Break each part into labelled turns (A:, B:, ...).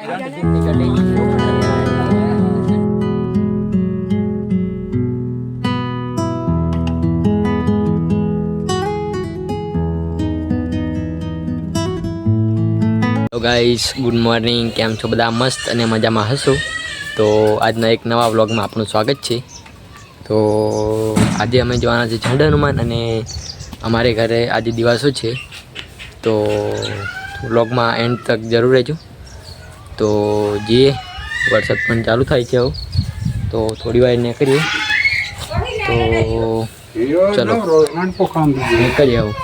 A: Guys good morning, કેમ છો બધા? મસ્ત અને મજામાં હશો. તો આજના એક નવા વ્લોગમાં આપનું સ્વાગત છે. તો આજે અમે જવાના છે ઝંડ હનુમાન અને અમારે ઘરે આજે દિવસો છે. તો વ્લોગમાં એન્ડ તક જરૂર રહેજો. તો જે વરસાદ પણ ચાલુ થાય છે હવે, તો થોડી વાર નીકળીએ. તો ચલો નીકળીએ આવું.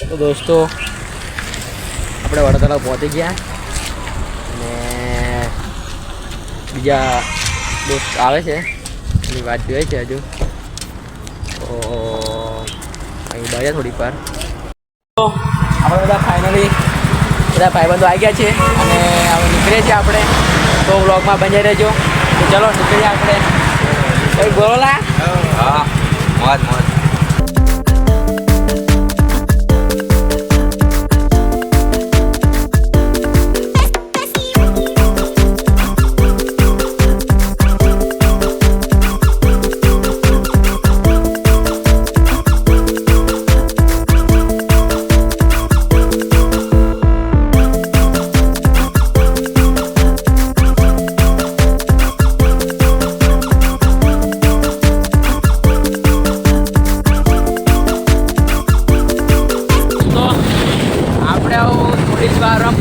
A: તો દોસ્તો આપણે વડોદરા પહોંચી ગયા અને બીજા દોસ્ત આવે છે એની વાત જોઈએ છે હજુ. તો અહીં બહાર થોડીક વાર તો આપણે બધા ફાઇનલી બધા ભાઈબંધો આવી ગયા છે અને હવે નીકળીએ છીએ આપણે. તો વ્લોગમાં બની રહેજો. તો ચલો નીકળીએ આપણે. કંઈ બોલો લા?
B: હા, મોજ મોજ.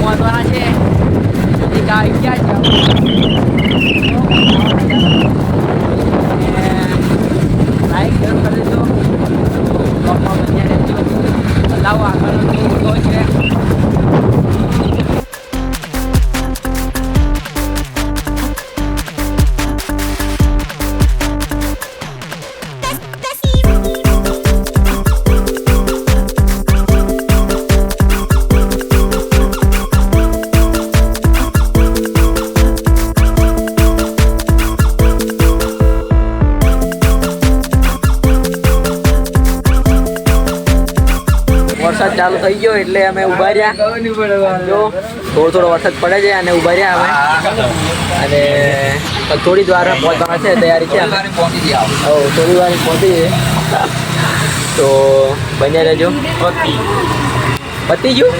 A: પહોંચવાના છે. એક આવી ગયા છે લાઈક જરૂર કરી દેજો. બ્લોગમાં બન્યા રહેજો. બતાવો આગળનો કેવો છે. વરસાદ ચાલુ થઈ ગયો એટલે અમે ઊભા રહ્યા. જો થોડો વરસાદ પડે છે અને ઊભા રહ્યા અમે. અને થોડી જ વાર પહોંચવાના છે, તૈયારી છે. થોડી વાર પહોંચી છે. તો બન્યા રહેજો. પતી ગયું.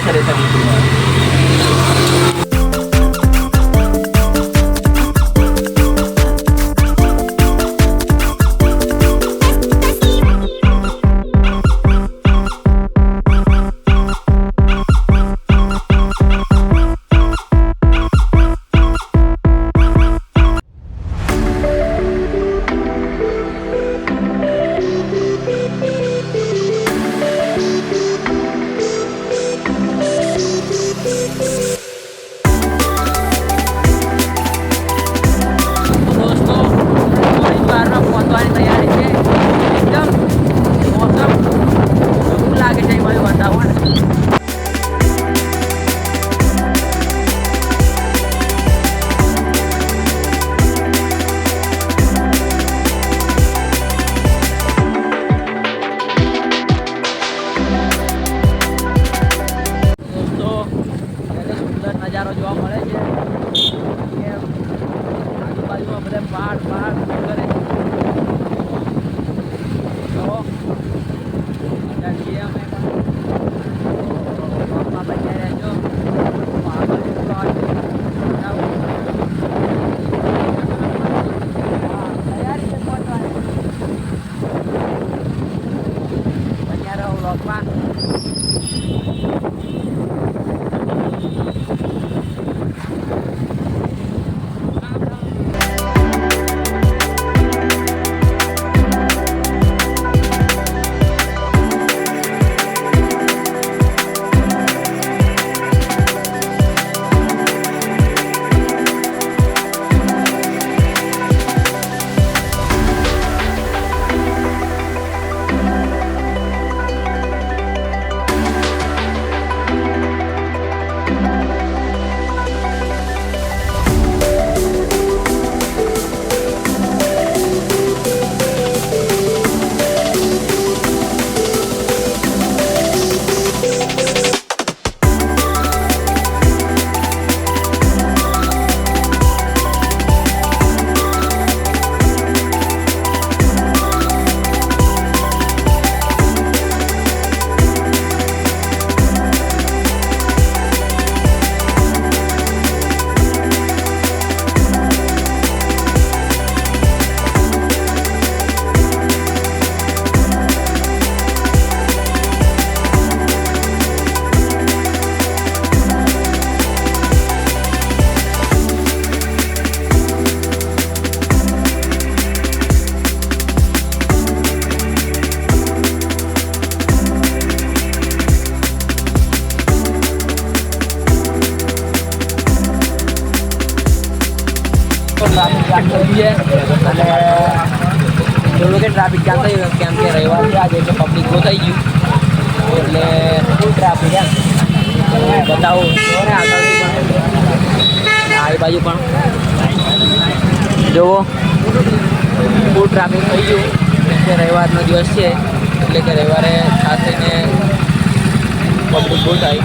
A: નજારો જોવા મળે છે. આજુબાજુમાં બધા પહાડ કરે છે. તો છીએ અમે પણ બન્યા રહેજો. તૈયારી છે પહોંચવાની. બન્યા રહો વ્લોગમાં. ગયું છે અને થોડું કે ટ્રાફિક જામ થઈ ગયું કેમ કે રવિવાર છે આજે એટલે પબ્લિક બહુ થઈ ગયું એટલે ફૂલ ટ્રાફિક એમ બતાવું ને આગળથી પણ આ બાજુ પણ જુઓ ફૂલ ટ્રાફિક થઈ ગયું કે રવિવારનો દિવસ છે એટલે કે રવિવારે ખાસ કરીને પબ્લિક બહુ થાય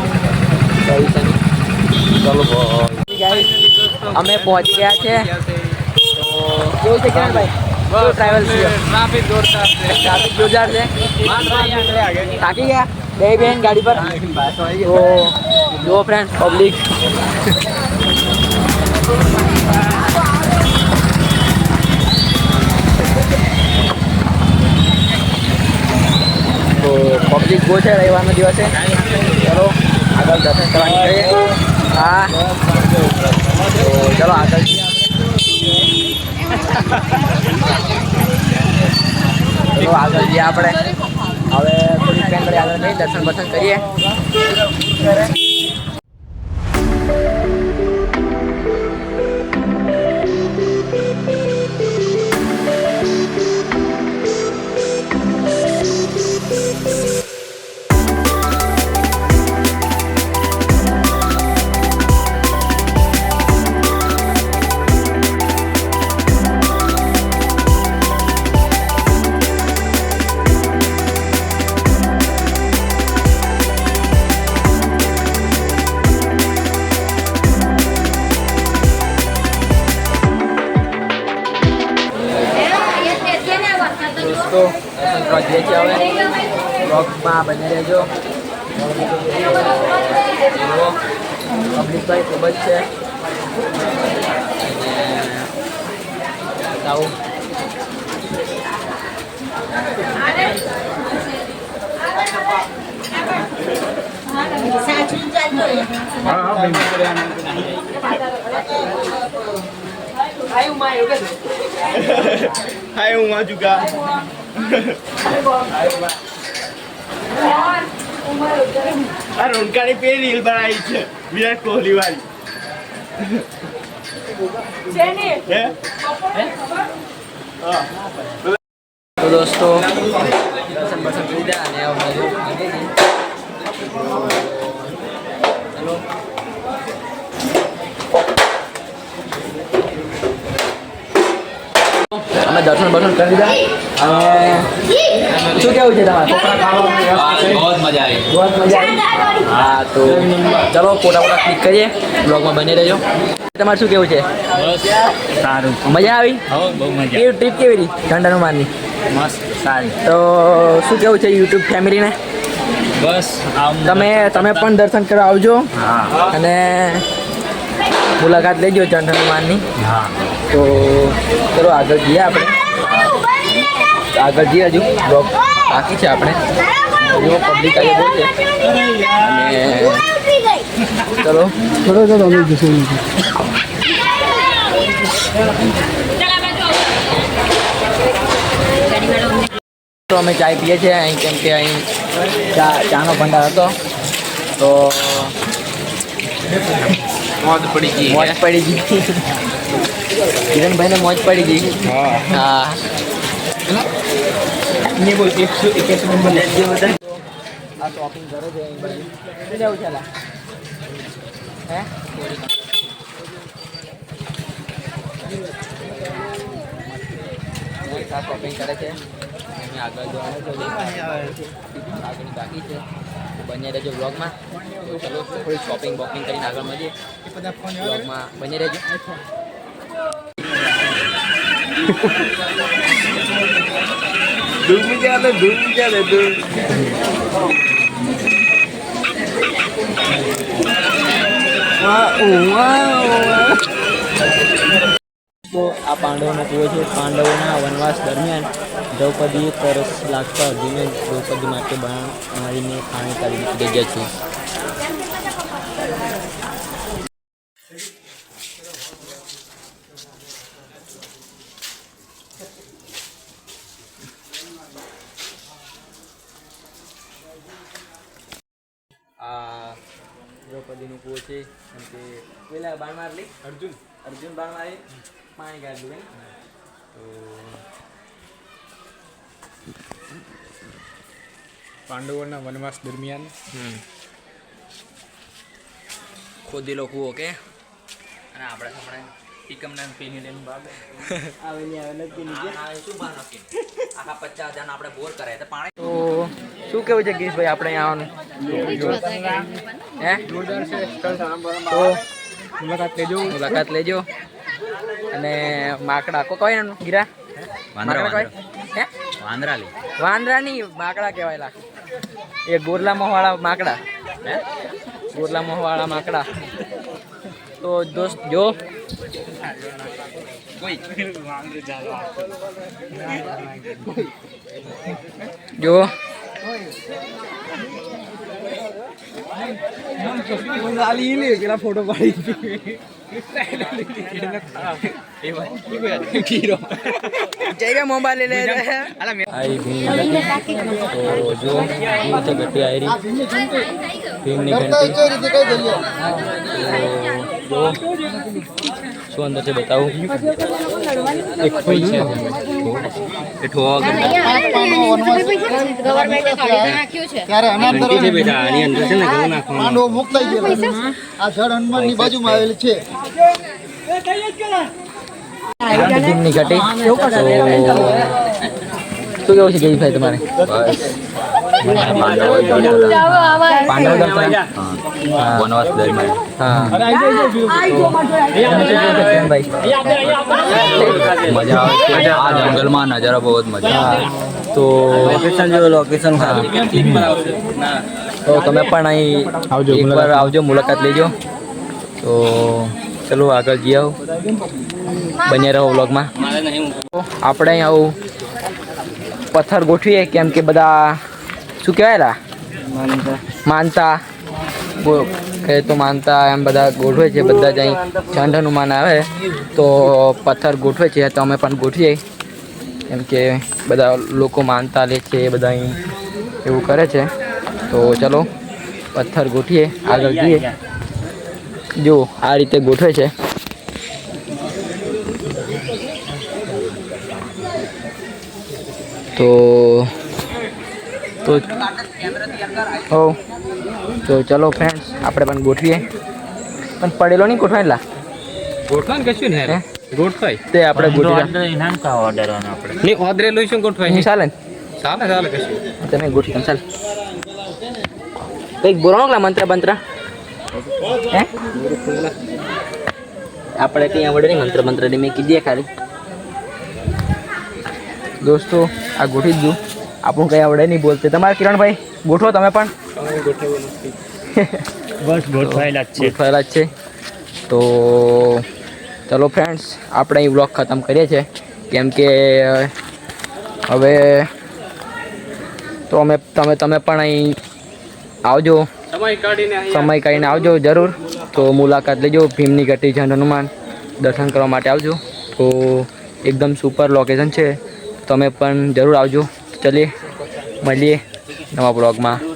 A: ચલો અમે પહોંચી ગયા છે તો કેવું છે કિરણભાઈ કેવું ટ્રાવેલ છે
B: ટ્રાફિક જોરદાર છે.
A: ટ્રાફિક જોરદાર છે થાકી ગયા બે બેન ગાડી પર તો જુઓ ફ્રેન્ડ પબ્લિક તો પબ્લિક બહુ છે રવિવારનો દિવસ છે ચલો આગળ દર્શન કરવા નીકળીએ હા તો ચલો આગળ જઈએ ચલો આગળ જઈએ આપણે હવે થોડી ટ્રેન આગળ જઈએ દર્શન બર્શન કરીએ દોસ્તો દર્શન કરવા જઈએ છીએ હવે બ્લોગમાં બની રહેજો પબ્લિક ભાઈ ખૂબ જ છે બતાવું
C: Hai Uma juga. Ronka ni pe reel બનાવી છે વિરાટ કોહલી વાળી. હે? હા.
A: તો દોસ્તો દર્શન બર્શન કરી દે અને હવે ચલો અમે દર્શન બર્શન કરી દીધા અને શું કેવું છે તમારે
B: बहुत मजा आई.
A: બહુ જ મજા આવી હા તો ચલો ફોટા ક્લિક કરીએ બ્લોગમાં બની રહેજો તમારે શું કેવું છે
C: બસ સારું.
A: મજા આવી
C: હવે બહુ મજા.
A: કેવી ટ્રીપ કેવી રહી ઠંડાનું મારની
C: મસ્ત સારી.
A: તો શું કેવું છે યુટ્યુબ ફેમિલીને
C: બસ આમ
A: તમે પણ દર્શન કરવા આવજો
C: હા
A: અને મુલાકાત લેજો ઠંડાનું મારની
C: હા.
A: તો ચલો આગળ જઈએ આપણે આગળ જઈએ હજુ બ્લોગ બાકી છે આપણે હજુ પબ્લિક આજે બહુ છે અને ચલો તો અમે ચાય પીએ છીએ અહીં કેમ કે અહીં ચાનો ભંડાર હતો તો
B: मौज पड़ी गई
A: મોજ પડી ગઈ કિરણભાઈને મોજ પડી ગઈ હા
C: ને બોલ 181 નંબર લેજો બધા.
A: આ શોપિંગ કરે છે અહીં બાજુ શું લેવું છે લા હે આ શોપિંગ કરે છે અમે આગળ જવાનું છે આગળ બાકી છે બની રહેજો બ્લોગમાં તો ચલો થોડી શોપિંગ બોપિંગ કરીને આગળ મળીએ બ્લોગમાં બની રહેજો
C: ધૂમ ચાલે ધૂમ.
A: તો આ પાંડવોનો કૂવો છે પાંડવોના વનવાસ દરમિયાન દ્રૌપદીએ તરસ લાગતા અર્જુને દ્રૌપદી માટે બાણ મારીને પાણી કાઢી મૂકી જગ્યા છે આ દ્રૌપદીનો કૂવો છે કેમ કે પેલા બાણ મારલી અર્જુન બાણ મારી પાણી કાઢ્યું
B: પાંડવોના વનવાસ દરમિયાન
A: ખોદેલો કૂવો કે
C: અને આપણે હમણાં ટીકમના પેની લઈને ભાગ
A: શું ભાવ નક્કી આખા 50,000 આપણે બોર કરાય તો પાણી તો શું કેવું છે ગીરીશભાઈ આપણે અહીંયા આવવાનું હે
B: જોરદાર છે સ્થળ
A: તો
B: મુલાકાત લેજો
A: અને માકડા કોઈ ને ગીરા માકડા કોઈ હે
C: વાંદરાલી
A: વાંદરા નહીં માકડા કહેવાય એ ગોરલા મોહવાળા માકડા હે ગોરલા મોહવાળા માકડા તો દોસ્ત જો જો
B: ફોટો પાડી
A: જઈ મોબાઈલ લઈ લે આઈ ભીમ તો જો તો ગટી આયરી ભીમની ઘંટી જો શું અંદર છે બતાવું એક ફૂલ છે એ ઠોક
D: ત્યારે આની અંદર છે ને ઘઉં નાખવાનું માંડવો મોકલાઈ ગયેલો આ જળ હનુમાનની બાજુમાં આવેલ છે
A: ભીમની ઘટી શું કેવું છે ગઈ ભાઈ તમારે પાંડવ
C: વનવાસ દરમિયાન
A: હા
C: મજા આવે છે આ જંગલમાં નજારો બહુ જ મજા આવે
A: તો
C: લોકેશન
A: તો તમે પણ અહીં એકવાર આવજો મુલાકાત લેજો તો ચલો આગળ જઈ આવો બન્યા રહો વ્લોગમાં આપણે અહીં આવું પથ્થર ગોઠવીએ કેમ કે બધા શું કહેવાય માનતા કહે તો માનતા એમ બધા ગોઠવે છે બધા જ અહીં ઝંડ હનુમાન આવે તો પથ્થર ગોઠવે છે તો અમે પણ ગોઠવીએ કેમ કે બધા લોકો માનતા લે છે એ બધા અહીં એવું કરે છે તો ચલો પથ્થર ગોઠવીએ આગળ જઈએ જો આ રીતે ગોઠવે છે તો ચલો ફ્રેન્ડ્સ આપણે પણ ગોઠવીએ પણ પડેલો નહીં ગોઠવાય લા
B: ગોઠવાન કશું ને
A: હે?
B: ગોઠવાય
A: તે આપણે ગોઠવી
B: નહીં ઓદરેલું શું ગોઠવાય
A: નહીં ચાલે ને
B: ચાલે કશું
A: તમે ગોઠવી ચાલ કંઈક બોલો ને મંત્ર બંત્ર હે આપણે કંઈ આવડે નહીં મંત્ર મંત્ર મેં કીધી ખાલી દોસ્તો આ ગોઠવી દઉં આપણું કંઈ આવડે નહીં બોલતે તમારે કિરણભાઈ ગોઠવો તમે પણ
C: બસ ગોઠવાયેલા જ છે
A: ગોઠવાયેલા જ છે તો ચલો ફ્રેન્ડ્સ આપણે અહીં વ્લોગ ખતમ કરીએ છીએ કેમ કે હવે તો તમે પણ અહીં આવજો
B: સમય
A: કાઢીને આવજો જરૂર તો મુલાકાત લેજો ભીમની ઘટી ઝંડ હનુમાન દર્શન કરવા માટે આવજો તો એકદમ સુપર લોકેશન છે તમે પણ જરૂર આવજો ચલીએ મળીએ નવા બ્લોગમાં